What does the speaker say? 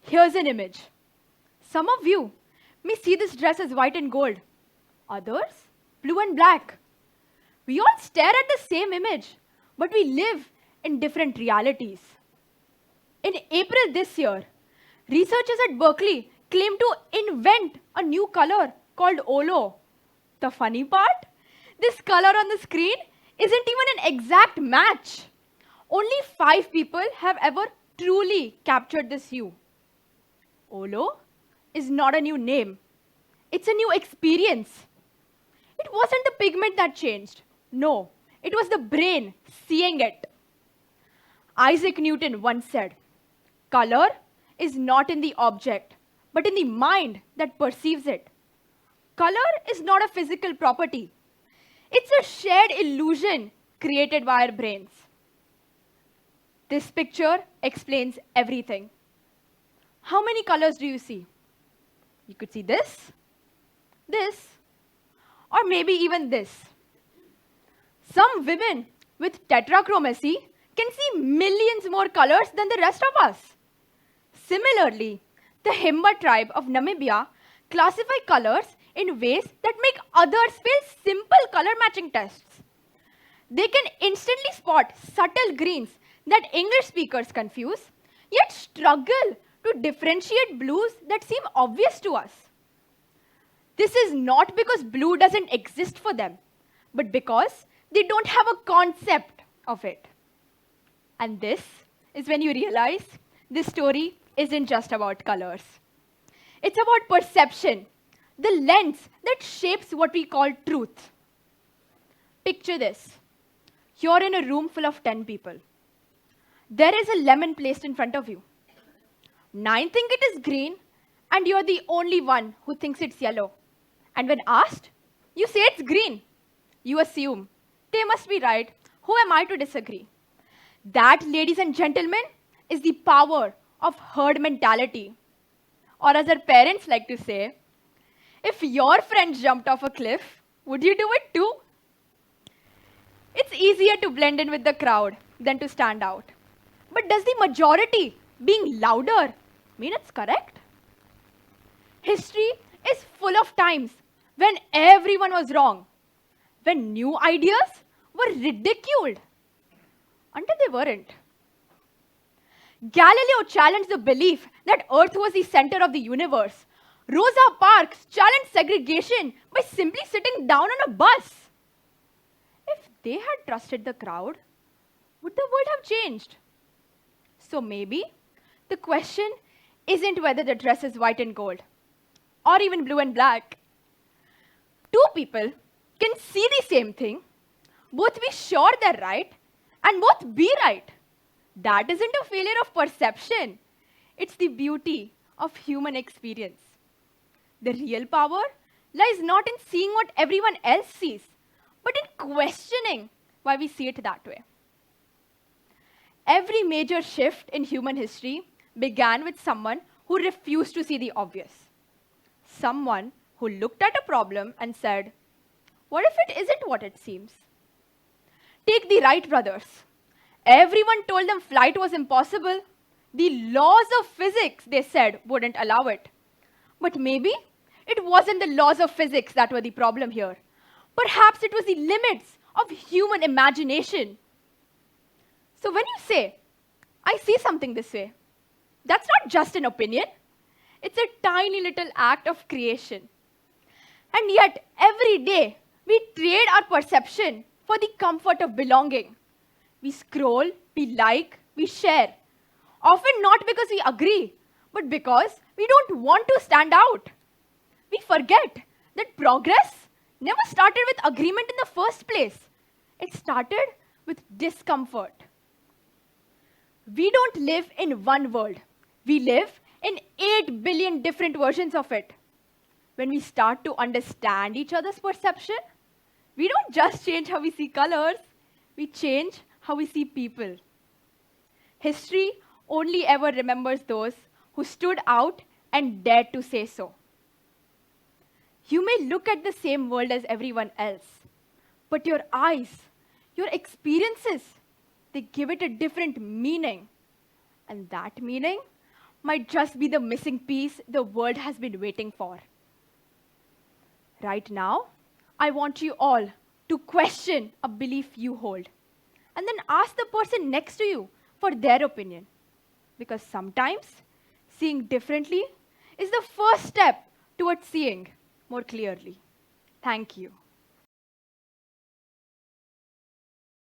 Here's an image. Some of you may see this dress as white and gold, others blue and black. We all stare at the same image, but we live in different realities. In April this year, researchers at Berkeley claimed to invent a new color called Olo. The funny part? This color on the screen isn't even an exact match. Only 5 people have ever truly captured this hue. Olo is not a new name. It's a new experience. It wasn't the pigment that changed. No, it was the brain seeing it. Isaac Newton once said, "Color is not in the object, but in the mind that perceives it." Color is not a physical property. It's a shared illusion created by our brains. This picture explains everything. How many colors do you see? You could see this, or maybe even this. Some women with tetrachromacy can see millions more colors than the rest of us. Similarly, the Himba tribe of Namibia classify colors in ways that make others fail simple color matching tests. They can instantly spot subtle greens that English speakers confuse, yet struggle to differentiate blues that seem obvious to us. This is not because blue doesn't exist for them, but because they don't have a concept of it. And this is when you realize this story isn't just about colors. It's about perception, the lens that shapes what we call truth. Picture this. You're in a room full of 10 people. There is a lemon placed in front of you. 9 think it is green, and you're the only one who thinks it's yellow. And when asked, you say it's green. You assume, they must be right. Who am I to disagree? That, ladies and gentlemen, is the power of herd mentality. Or as our parents like to say, if your friend jumped off a cliff, would you do it too? It's easier to blend in with the crowd than to stand out. But does the majority being louder mean it's correct? History is full of times when everyone was wrong, when new ideas were ridiculed, until they weren't. Galileo challenged the belief that Earth was the center of the universe. Rosa Parks challenged segregation by simply sitting down on a bus. If they had trusted the crowd, would the world have changed? So maybe the question isn't whether the dress is white and gold, or even blue and black. 2 people can see the same thing, both be sure they're right, and both be right. That isn't a failure of perception. It's the beauty of human experience. The real power lies not in seeing what everyone else sees, but in questioning why we see it that way. Every major shift in human history began with someone who refused to see the obvious. Someone who looked at a problem and said, what if it isn't what it seems? Take the Wright brothers. Everyone told them flight was impossible. The laws of physics, they said, wouldn't allow it. But maybe it wasn't the laws of physics that were the problem here. Perhaps it was the limits of human imagination. So when you say, I see something this way, that's not just an opinion. It's a tiny little act of creation. And yet, every day, we trade our perception for the comfort of belonging. We scroll, we like, we share. Often not because we agree, but because we don't want to stand out. We forget that progress never started with agreement in the first place. It started with discomfort. We don't live in one world. We live in 8 billion different versions of it. When we start to understand each other's perception, we don't just change how we see colors, we change how we see people. History only ever remembers those who stood out and dared to say so. You may look at the same world as everyone else, but your eyes, your experiences, they give it a different meaning. And that meaning might just be the missing piece the world has been waiting for. Right now, I want you all to question a belief you hold and then ask the person next to you for their opinion. Because sometimes seeing differently is the first step towards seeing more clearly. Thank you.